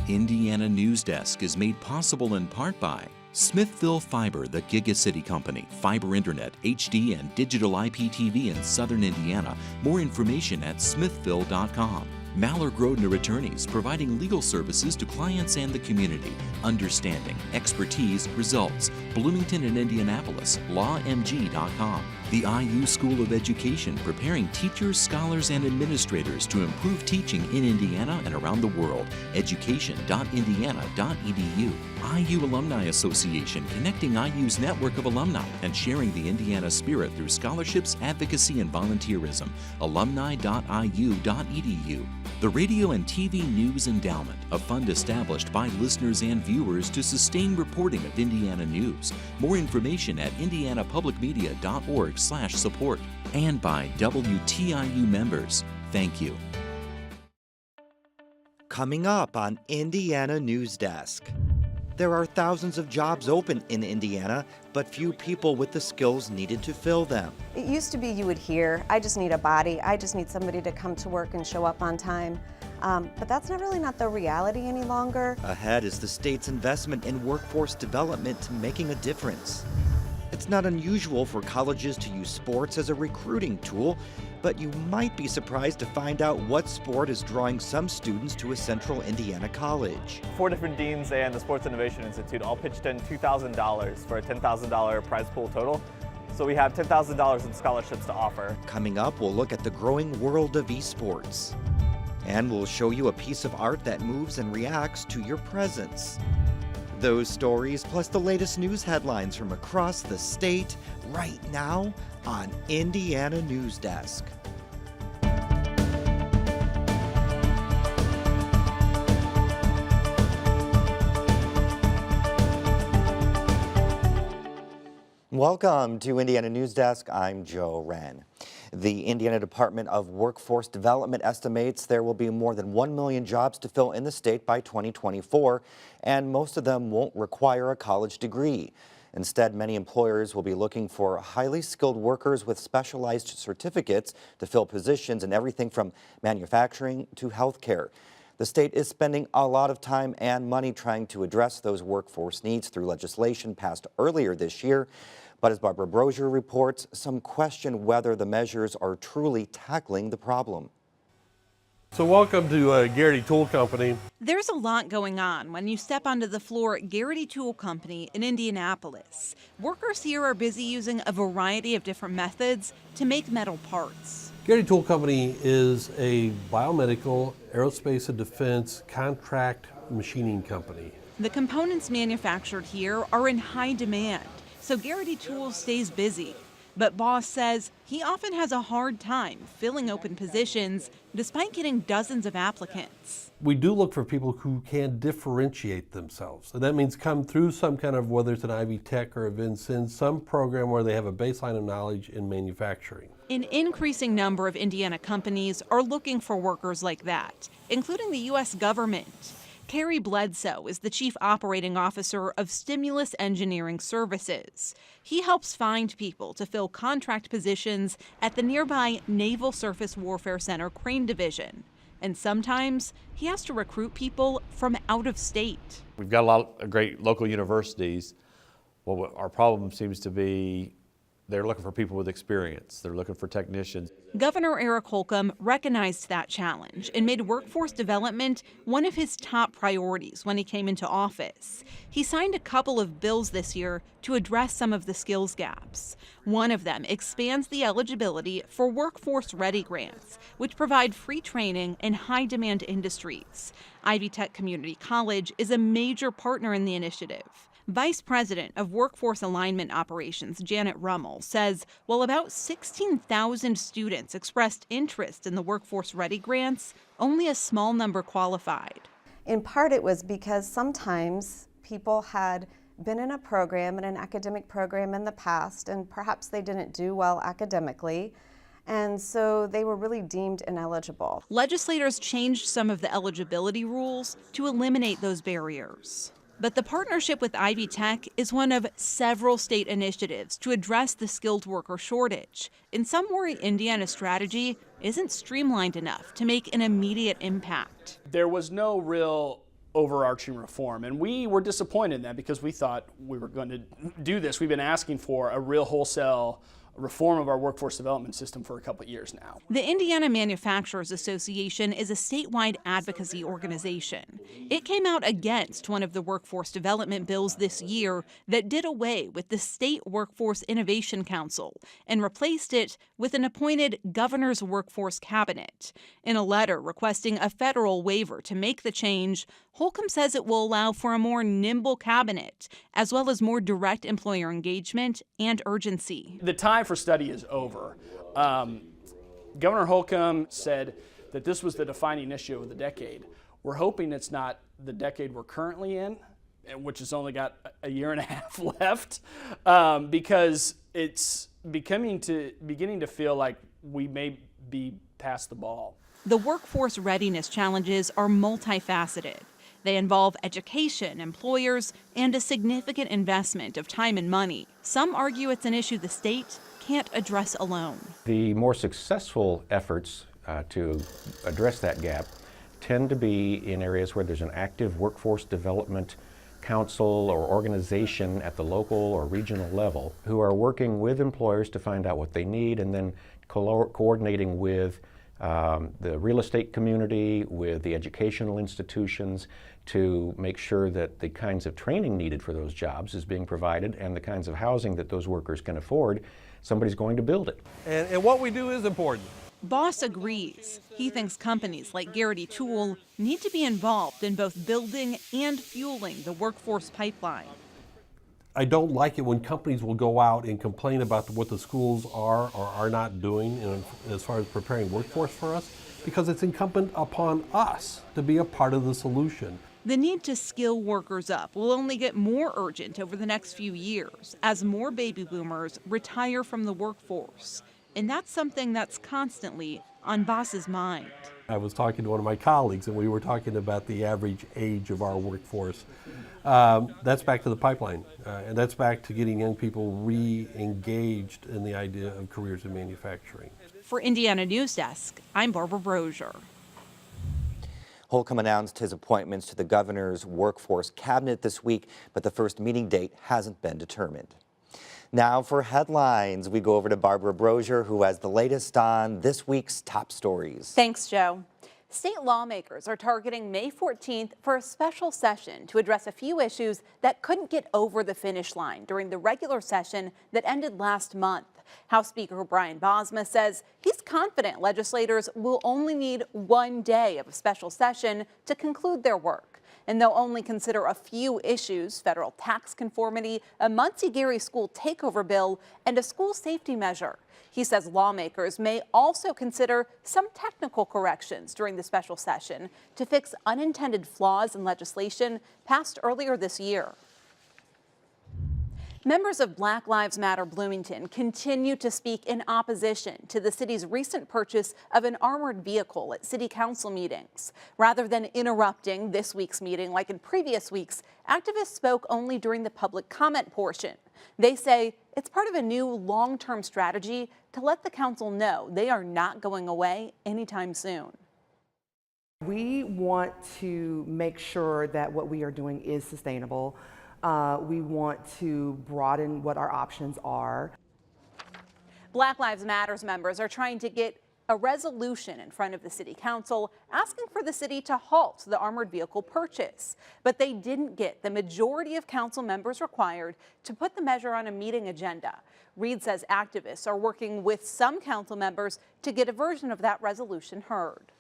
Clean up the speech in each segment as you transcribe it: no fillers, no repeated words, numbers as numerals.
Indiana Newsdesk is made possible in part by Smithville Fiber, the Gigacity Company, fiber internet, HD, and digital IPTV in Southern Indiana. More information at smithville.com. Maller Grodner Attorneys, providing legal services to clients and the community. Understanding, expertise, results. Bloomington and Indianapolis, lawmg.com. The IU School of Education, preparing teachers, scholars, and administrators to improve teaching in Indiana and around the world. education.indiana.edu. IU Alumni Association, connecting IU's network of alumni and sharing the Indiana spirit through scholarships, advocacy, and volunteerism. alumni.iu.edu. The Radio and TV News Endowment, a fund established by listeners and viewers to sustain reporting of Indiana news. More information at indianapublicmedia.org/support. And by WTIU members. Thank you. Coming up on Indiana Newsdesk. There are thousands of jobs open in Indiana, but few people with the skills needed to fill them. It used to be you would hear, I just need a body, I just need somebody to come to work and show up on time. But that's not the reality any longer. Ahead is the state's investment in workforce development to making a difference. It's not unusual for colleges to use sports as a recruiting tool, but you might be surprised to find out what sport is drawing some students to a central Indiana college. 4 different deans and the Sports Innovation Institute all pitched in $2,000 for a $10,000 prize pool total. So we have $10,000 in scholarships to offer. Coming up, we'll look at the growing world of esports. And we'll show you a piece of art that moves and reacts to your presence. Those stories, plus the latest news headlines from across the state, right now on Indiana Newsdesk. Welcome to Indiana Newsdesk. I'm Joe Wren. The Indiana Department of Workforce Development estimates there will be more than 1 million jobs to fill in the state by 2024, and most of them won't require a college degree. Instead, many employers will be looking for highly skilled workers with specialized certificates to fill positions in everything from manufacturing to healthcare. The state is spending a lot of time and money trying to address those workforce needs through legislation passed earlier this year. But as Barbara Brozier reports, some question whether the measures are truly tackling the problem. So welcome to Garrity Tool Company. There's a lot going on when you step onto the floor at Garrity Tool Company in Indianapolis. Workers here are busy using a variety of different methods to make metal parts. Garrity Tool Company is a biomedical, aerospace and defense contract machining company. The components manufactured here are in high demand, so Garrity Tools stays busy. But Boss says he often has a hard time filling open positions despite getting dozens of applicants. We do look for people who can differentiate themselves. And that means come through some kind of, whether it's an Ivy Tech or a Vincennes, some program where they have a baseline of knowledge in manufacturing. An increasing number of Indiana companies are looking for workers like that, including the U.S. government. Carrie Bledsoe is the Chief Operating Officer of Stimulus Engineering Services. He helps find people to fill contract positions at the nearby Naval Surface Warfare Center Crane Division. And sometimes he has to recruit people from out of state. We've got a lot of great local universities. Well, our problem seems to be they're looking for people with experience. They're looking for technicians. Governor Eric Holcomb recognized that challenge and made workforce development one of his top priorities when he came into office. He signed a couple of bills this year to address some of the skills gaps. One of them expands the eligibility for Workforce Ready grants, which provide free training in high-demand industries. Ivy Tech Community College is a major partner in the initiative. Vice President of Workforce Alignment Operations, Janet Rummel, says while about 16,000 students expressed interest in the Workforce Ready grants, only a small number qualified. In part it was because sometimes people had been in a program, in an academic program in the past, and perhaps they didn't do well academically, and so they were really deemed ineligible. Legislators changed some of the eligibility rules to eliminate those barriers. But the partnership with Ivy Tech is one of several state initiatives to address the skilled worker shortage. And some worry Indiana's strategy isn't streamlined enough to make an immediate impact. There was no real overarching reform. And we were disappointed in that because we thought we were going to do this. We've been asking for a real wholesale reform of our workforce development system for a couple of years now. The Indiana Manufacturers Association is a statewide advocacy organization. It came out against one of the workforce development bills this year that did away with the State Workforce Innovation Council and replaced it with an appointed governor's workforce cabinet. In a letter requesting a federal waiver to make the change, Holcomb says it will allow for a more nimble cabinet, as well as more direct employer engagement and urgency. The time for study is over. Governor Holcomb said that this was the defining issue of the decade. We're hoping it's not the decade we're currently in, which has only got a year and a half left, because it's beginning to feel like we may be past the ball. The workforce readiness challenges are multifaceted. They involve education, employers, and a significant investment of time and money. Some argue it's an issue the state can't address alone. The more successful efforts to address that gap tend to be in areas where there's an active workforce development council or organization at the local or regional level who are working with employers to find out what they need and then coordinating with the real estate community, with the educational institutions to make sure that the kinds of training needed for those jobs is being provided and the kinds of housing that those workers can afford, somebody's going to build it. And what we do is important. Boss agrees. He thinks companies like Garrity Tool need to be involved in both building and fueling the workforce pipeline. I don't like it when companies will go out and complain about what the schools are or are not doing as far as preparing workforce for us, because it's incumbent upon us to be a part of the solution. The need to skill workers up will only get more urgent over the next few years as more baby boomers retire from the workforce. And that's something that's constantly on Boss's mind. I was talking to one of my colleagues and we were talking about the average age of our workforce. That's back to the pipeline, and that's back to getting young people re-engaged in the idea of careers in manufacturing. For Indiana Newsdesk, I'm Barbara Brozier. Holcomb announced his appointments to the governor's workforce cabinet this week, but the first meeting date hasn't been determined. Now for headlines, we go over to Barbara Brozier, who has the latest on this week's top stories. Thanks, Joe. State lawmakers are targeting May 14th for a special session to address a few issues that couldn't get over the finish line during the regular session that ended last month. House Speaker Brian Bosma says he's confident legislators will only need one day of a special session to conclude their work. And they'll only consider a few issues: federal tax conformity, a Muncie-Gary school takeover bill, and a school safety measure. He says lawmakers may also consider some technical corrections during the special session to fix unintended flaws in legislation passed earlier this year. Members of Black Lives Matter Bloomington continue to speak in opposition to the city's recent purchase of an armored vehicle at city council meetings. Rather than interrupting this week's meeting like in previous weeks, activists spoke only during the public comment portion. They say it's part of a new long-term strategy to let the council know they are not going away anytime soon. We want to make sure that what we are doing is sustainable. We want to broaden what our options are. Black Lives Matter members are trying to get a resolution in front of the city council asking for the city to halt the armored vehicle purchase. But they didn't get the majority of council members required to put the measure on a meeting agenda. Reed says activists are working with some council members to get a version of that resolution heard.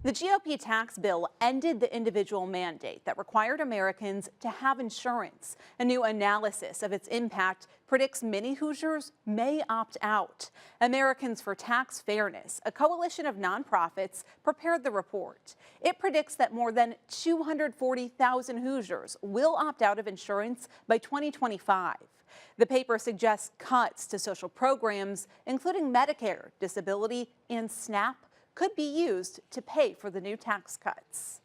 The GOP tax bill ended the individual mandate that required Americans to have insurance. A new analysis of its impact predicts many Hoosiers may opt out. Americans for Tax Fairness, a coalition of nonprofits, prepared the report. It predicts that more than 240,000 Hoosiers will opt out of insurance by 2025. The paper suggests cuts to social programs, including Medicare, disability, and SNAP, could be used to pay for the new tax cuts.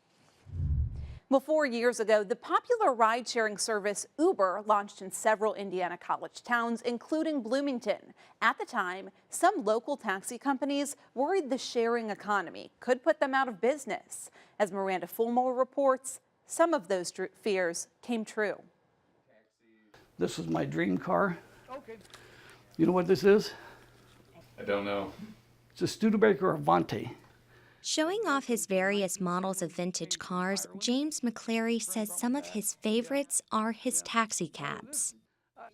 Well, 4 years ago, the popular ride-sharing service Uber launched in several Indiana college towns, including Bloomington. At the time, some local taxi companies worried the sharing economy could put them out of business. As Miranda Fulmore reports, some of those fears came true. This is my dream car. Okay. You know what this is? I don't know. It's a Studebaker Avante. Showing off his various models of vintage cars, James McClary says some of his favorites are his taxi cabs.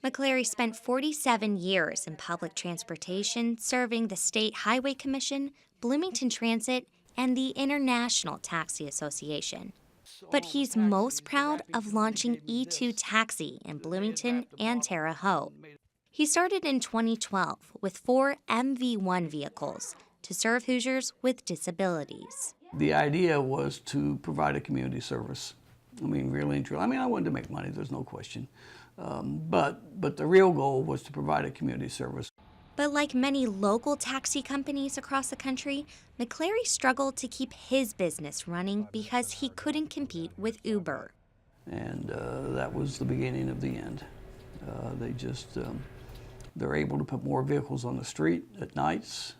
McClary spent 47 years in public transportation, serving the State Highway Commission, Bloomington Transit, and the International Taxi Association. But he's most proud of launching E2 Taxi in Bloomington and Terre Haute. He started in 2012 with 4 MV1 vehicles to serve Hoosiers with disabilities. The idea was to provide a community service. I mean, really and truly. I mean, I wanted to make money, there's no question. But the real goal was to provide a community service. But like many local taxi companies across the country, McClary struggled to keep his business running because he couldn't compete with Uber. And that was the beginning of the end. They're able to put more vehicles on the street at nights.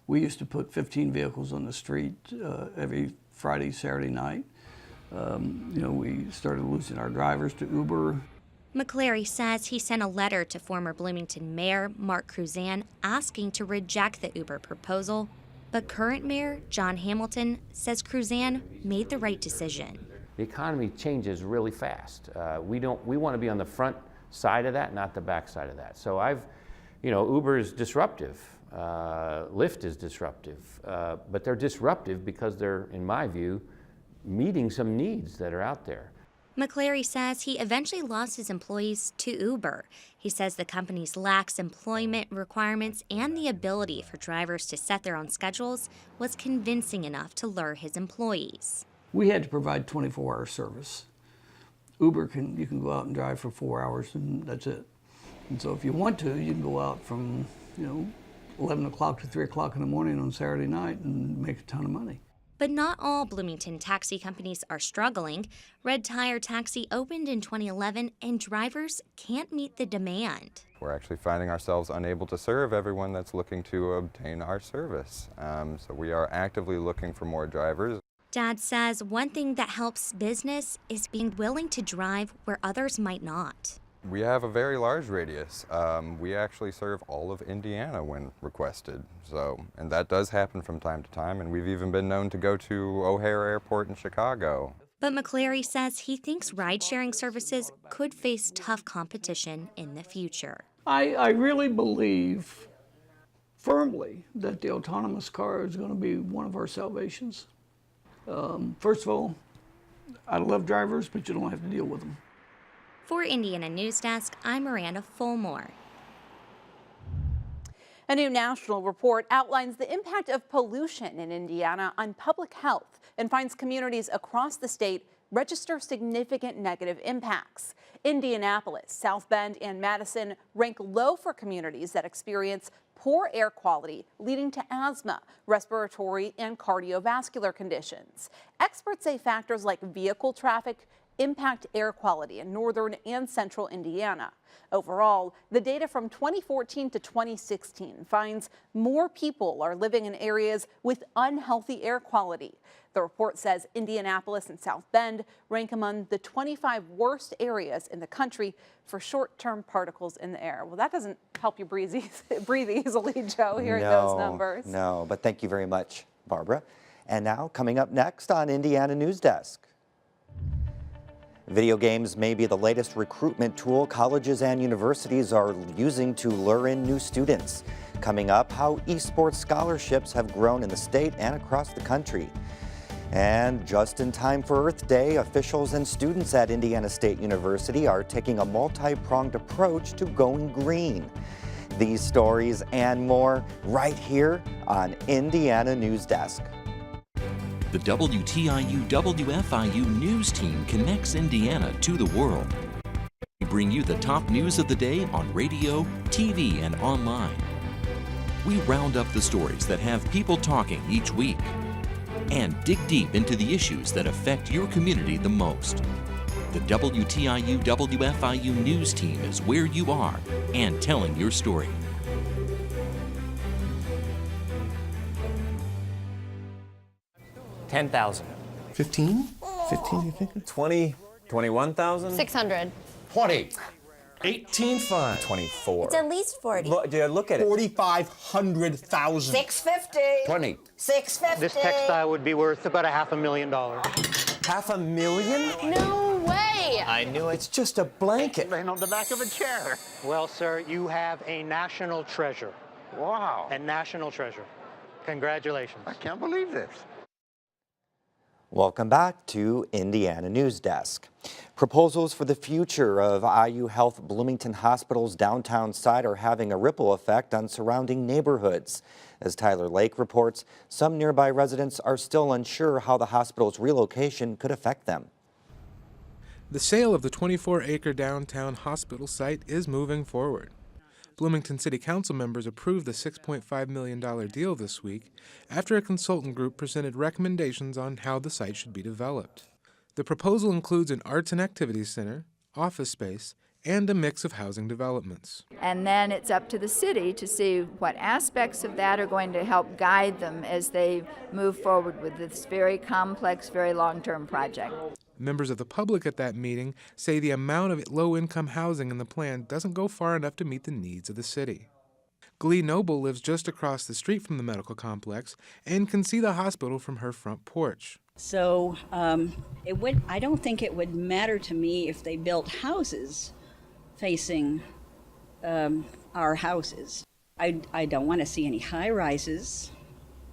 We used to put 15 vehicles on the street every Friday, Saturday night. We started losing our drivers to Uber. McClary says he sent a letter to former Bloomington Mayor Mark Cruzan asking to reject the Uber proposal, but current Mayor John Hamilton says Cruzan made the right decision. The economy changes really fast. We want to be on the front side of that, not the back side of that. So Uber is disruptive. Lyft is disruptive, but they're disruptive because they're, in my view, meeting some needs that are out there. McClary says he eventually lost his employees to Uber. He says the company's lax employment requirements and the ability for drivers to set their own schedules was convincing enough to lure his employees. We had to provide 24-hour service. Uber you can go out and drive for 4 hours and that's it. And so if you want to, you can go out from 11 o'clock to 3 o'clock in the morning on Saturday night and make a ton of money. But not all Bloomington taxi companies are struggling. Red Tire Taxi opened in 2011 and drivers can't meet the demand. We're actually finding ourselves unable to serve everyone that's looking to obtain our service. So we are actively looking for more drivers. Dad says one thing that helps business is being willing to drive where others might not. We have a very large radius. We actually serve all of Indiana when requested. And that does happen from time to time, and we've even been known to go to O'Hare Airport in Chicago. But McClary says he thinks ride-sharing services could face tough competition in the future. I really believe firmly that the autonomous car is going to be one of our salvations. First of all, I love drivers, but you don't have to deal with them. For Indiana Newsdesk, I'm Miranda Fulmore. A new national report outlines the impact of pollution in Indiana on public health and finds communities across the state register significant negative impacts. Indianapolis, South Bend, and Madison rank low for communities that experience poor air quality, leading to asthma, respiratory, and cardiovascular conditions. Experts say factors like vehicle traffic impact air quality in northern and central Indiana. Overall, the data from 2014 to 2016 finds more people are living in areas with unhealthy air quality. The report says Indianapolis and South Bend rank among the 25 worst areas in the country for short-term particles in the air. Well, that doesn't help you breathe easily, Joe, hearing those numbers. No, but thank you very much, Barbara. And now, coming up next on Indiana Newsdesk. Video games may be the latest recruitment tool colleges and universities are using to lure in new students. Coming up, how esports scholarships have grown in the state and across the country. And just in time for Earth Day, officials and students at Indiana State University are taking a multi-pronged approach to going green. These stories and more right here on Indiana Newsdesk. The WTIU WFIU news team connects Indiana to the world. We bring you the top news of the day on radio, TV, and online. We round up the stories that have people talking each week. and dig deep into the issues that affect your community the most. The WTIU WFIU News Team is where you are and telling your story. $10,000. 15? 15, you think? 20, 21,000? 600. 20. 18.5. 24. It's at least 40. Look at it. 4,500,000. 650. 20. 650. This textile would be worth about $500,000. $500,000? No way. I knew it's just a blanket. Laying on the back of a chair. Well, sir, you have a national treasure. Wow. A national treasure. Congratulations. I can't believe this. Welcome back to Indiana Newsdesk. Proposals for the future of IU Health Bloomington Hospital's downtown site are having a ripple effect on surrounding neighborhoods. As Tyler Lake reports, some nearby residents are still unsure how the hospital's relocation could affect them. The sale of the 24-acre downtown hospital site is moving forward. Bloomington City Council members approved the $6.5 million deal this week after a consultant group presented recommendations on how the site should be developed. The proposal includes an arts and activities center, office space, and a mix of housing developments. And then it's up to the city to see what aspects of that are going to help guide them as they move forward with this very complex, very long-term project. Members of the public at that meeting say the amount of low-income housing in the plan doesn't go far enough to meet the needs of the city. Glee Noble lives just across the street from the medical complex and can see the hospital from her front porch. So I don't think it would matter to me if they built houses facing our houses. I don't want to see any high rises,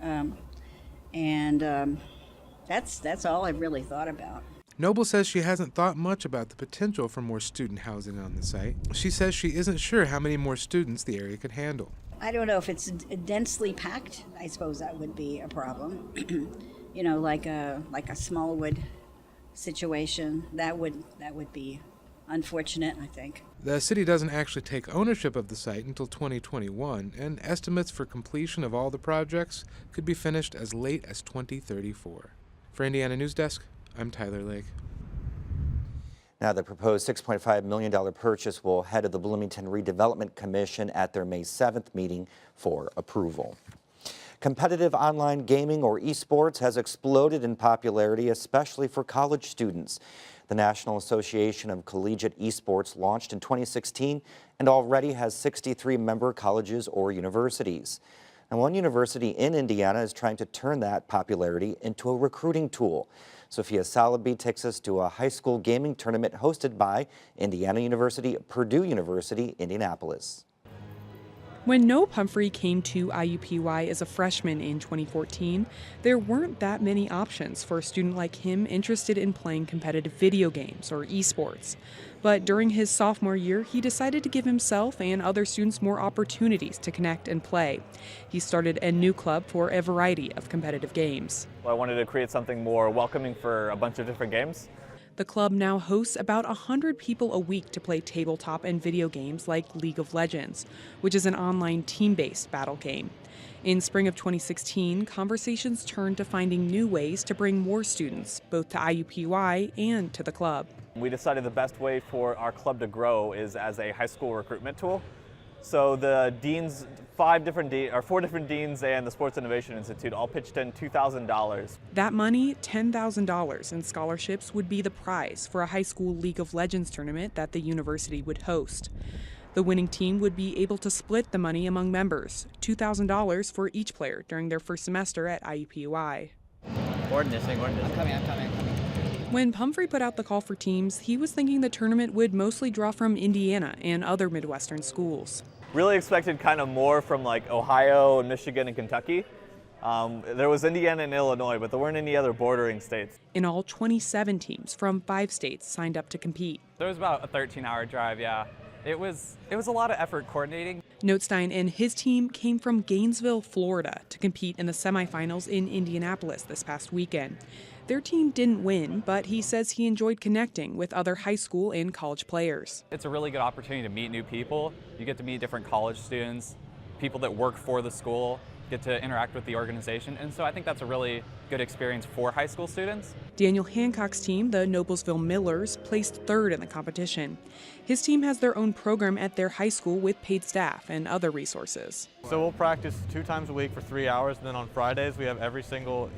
and that's all I've really thought about. Noble says she hasn't thought much about the potential for more student housing on the site. She says she isn't sure how many more students the area could handle. I don't know if it's densely packed. I suppose that would be a problem. You know, like a Smallwood situation. That would be unfortunate, I think. The city doesn't actually take ownership of the site until 2021, and estimates for completion of all the projects could be finished as late as 2034. For Indiana Newsdesk, I'm Tyler Lake. Now, the proposed $6.5 million purchase will head to the Bloomington Redevelopment Commission at their May 7th meeting for approval. Competitive online gaming, or esports, has exploded in popularity, especially for college students. The National Association of Collegiate Esports launched in 2016 and already has 63 member colleges or universities. And one university in Indiana is trying to turn that popularity into a recruiting tool. Sophia Salaby takes us to a high school gaming tournament hosted by Indiana University, Purdue University, Indianapolis. When Noah Pumphrey came to IUPUI as a freshman in 2014, there weren't that many options for a student like him interested in playing competitive video games or esports. But during his sophomore year, he decided to give himself and other students more opportunities to connect and play. He started a new club for a variety of competitive games. I wanted to create something more welcoming for a bunch of different games. The club now hosts about 100 people a week to play tabletop and video games like League of Legends, which is an online team-based battle game. In spring of 2016, conversations turned to finding new ways to bring more students, both to IUPUI and to the club. We decided the best way for our club to grow is as a high school recruitment tool. So the deans, four different deans and the Sports Innovation Institute all pitched in $2,000. That money, $10,000 in scholarships, would be the prize for a high school League of Legends tournament that the university would host. The winning team would be able to split the money among members, $2,000 for each player during their first semester at IUPUI. Ordinacing. I'm coming. When Pumphrey put out the call for teams, he was thinking the tournament would mostly draw from Indiana and other Midwestern schools. Really expected kind of more from like Ohio and Michigan and Kentucky. There was Indiana and Illinois, but there weren't any other bordering states. In all, 27 teams from 5 states signed up to compete. There was about a 13-hour drive, yeah. It was a lot of effort coordinating. Notestein and his team came from Gainesville, Florida, to compete in the semifinals in Indianapolis this past weekend. Their team didn't win, but he says he enjoyed connecting with other high school and college players. It's a really good opportunity to meet new people. You get to meet different college students, people that work for the school, get to interact with the organization. And so I think that's a really good experience for high school students. Daniel Hancock's team, the Noblesville Millers, placed third in the competition. His team has their own program at their high school with paid staff and other resources. So we'll practice 2 times a week for 3 hours, and then on Fridays we have every single,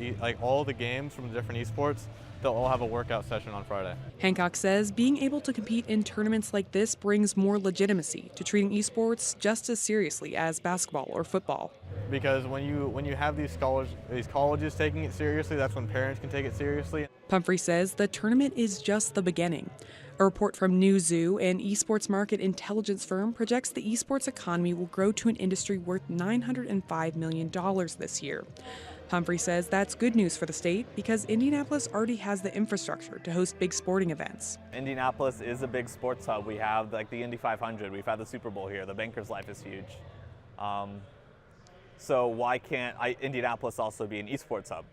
all the games from the different esports. They'll all have a workout session on Friday. Hancock says being able to compete in tournaments like this brings more legitimacy to treating esports just as seriously as basketball or football. Because when you have these colleges taking it seriously, that's when parents can take it seriously. Pumphrey says the tournament is just the beginning. A report from Newzoo, an esports market intelligence firm, projects the esports economy will grow to an industry worth $905 million this year. Pumphrey says that's good news for the state because Indianapolis already has the infrastructure to host big sporting events. Indianapolis is a big sports hub. We have like the Indy 500, we've had the Super Bowl here, the Bankers Life is huge. So why can't Indianapolis also be an esports hub?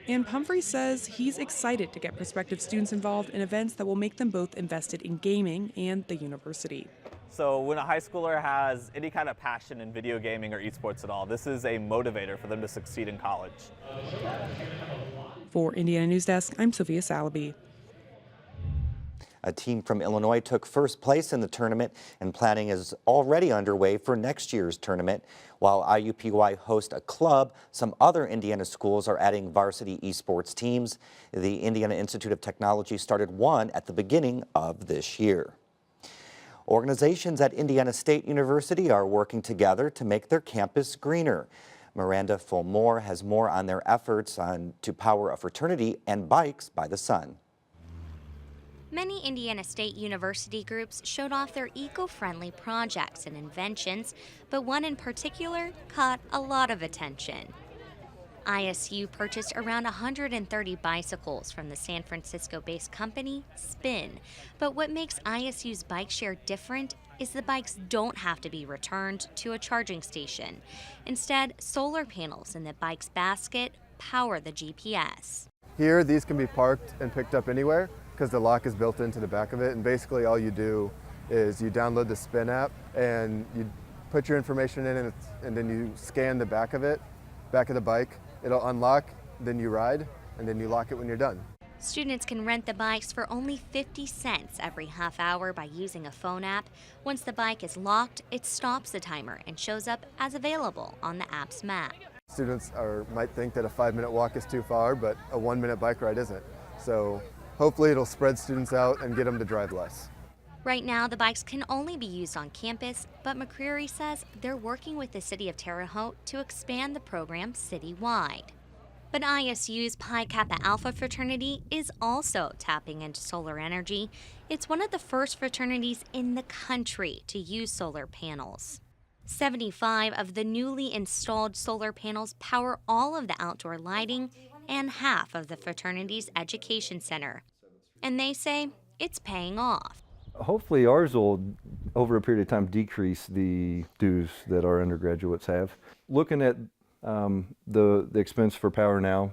And Pumphrey says he's excited to get prospective students involved in events that will make them both invested in gaming and the university. So when a high schooler has any kind of passion in video gaming or esports at all, this is a motivator for them to succeed in college. For Indiana Newsdesk, I'm Sophia Salaby. A team from Illinois took first place in the tournament, and planning is already underway for next year's tournament. While IUPUI hosts a club, some other Indiana schools are adding varsity esports teams. The Indiana Institute of Technology started one at the beginning of this year. Organizations at Indiana State University are working together to make their campus greener. Miranda Fulmore has more on their efforts to power a fraternity and bikes by the sun. Many Indiana State University groups showed off their eco-friendly projects and inventions, but one in particular caught a lot of attention. ISU purchased around 130 bicycles from the San Francisco-based company Spin. But what makes ISU's bike share different is the bikes don't have to be returned to a charging station. Instead, solar panels in the bike's basket power the GPS. Here, these can be parked and picked up anywhere because the lock is built into the back of it, and basically all you do is you download the Spin app and you put your information in it, and then you scan the back of the bike. It'll unlock, then you ride, and then you lock it when you're done. Students can rent the bikes for only 50 cents every half hour by using a phone app. Once the bike is locked, it stops the timer and shows up as available on the app's map. Students might think that a 5-minute walk is too far, but a 1-minute bike ride isn't. So hopefully it'll spread students out and get them to drive less. Right now, the bikes can only be used on campus, but McCreary says they're working with the city of Terre Haute to expand the program citywide. But ISU's Pi Kappa Alpha fraternity is also tapping into solar energy. It's one of the first fraternities in the country to use solar panels. 75 of the newly installed solar panels power all of the outdoor lighting and half of the fraternity's education center. And they say it's paying off. Hopefully ours will, over a period of time, decrease the dues that our undergraduates have. Looking at the expense for power now,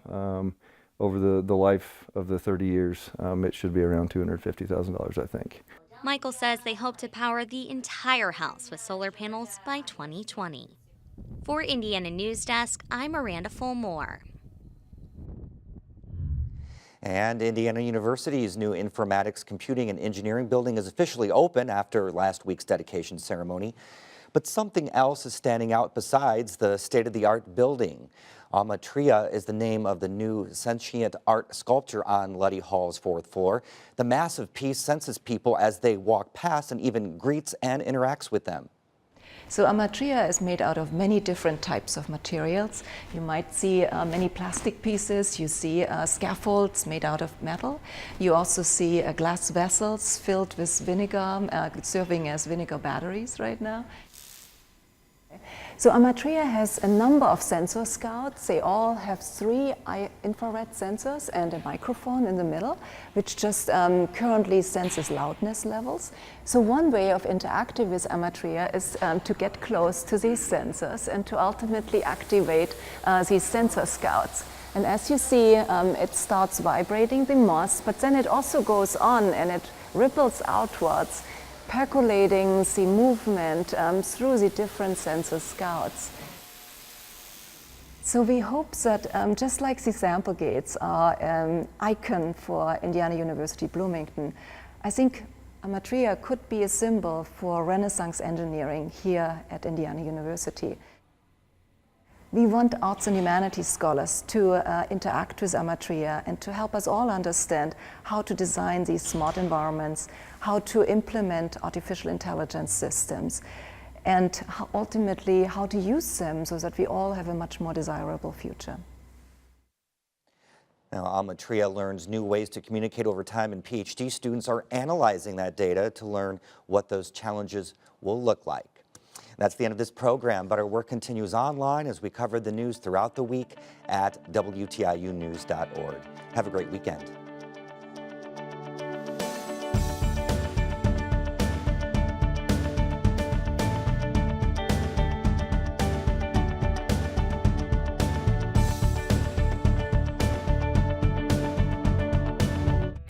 over the life of the 30 years, it should be around $250,000, I think. Michael says they hope to power the entire house with solar panels by 2020. For Indiana Newsdesk, I'm Miranda Fulmore. And Indiana University's new Informatics, Computing, and Engineering building is officially open after last week's dedication ceremony. But something else is standing out besides the state-of-the-art building. Amatria is the name of the new sentient art sculpture on Luddy Hall's 4th floor. The massive piece senses people as they walk past and even greets and interacts with them. So Amatria is made out of many different types of materials. You might see many plastic pieces. You see scaffolds made out of metal. You also see glass vessels filled with vinegar, serving as vinegar batteries right now. So Amatria has a number of sensor scouts. They all have 3 infrared sensors and a microphone in the middle, which just currently senses loudness levels. So one way of interacting with Amatria is to get close to these sensors and to ultimately activate these sensor scouts. And as you see, it starts vibrating the moss, but then it also goes on and it ripples outwards, percolating the movement through the different sensor scouts. So we hope that just like the sample gates are an icon for Indiana University Bloomington, I think Amatria could be a symbol for Renaissance engineering here at Indiana University. We want arts and humanities scholars to interact with Amatria and to help us all understand how to design these smart environments, how to implement artificial intelligence systems, and ultimately how to use them so that we all have a much more desirable future. Now, Amatria learns new ways to communicate over time, and PhD students are analyzing that data to learn what those challenges will look like. That's the end of this program, but our work continues online as we cover the news throughout the week at WTIUnews.org. Have a great weekend.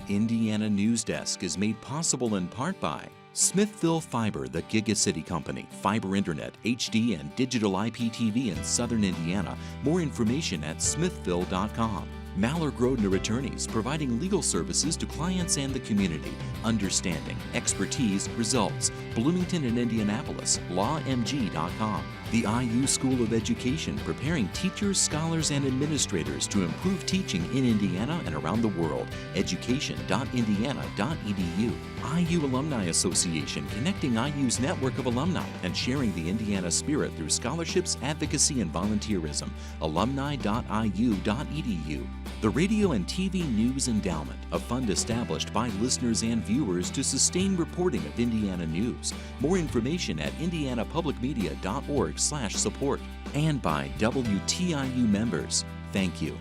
Indiana Newsdesk is made possible in part by Smithville Fiber, the Gigacity Company, fiber internet, HD, and digital IPTV in Southern Indiana. More information at smithville.com. Maller Grodner Attorneys, providing legal services to clients and the community. Understanding, expertise, results. Bloomington and Indianapolis, lawmg.com. The IU School of Education, preparing teachers, scholars, and administrators to improve teaching in Indiana and around the world. education.indiana.edu. IU Alumni Association, connecting IU's network of alumni and sharing the Indiana spirit through scholarships, advocacy, and volunteerism. alumni.iu.edu. The Radio and TV News Endowment, a fund established by listeners and viewers to sustain reporting of Indiana news. More information at indianapublicmedia.org/support. And by WTIU members. Thank you.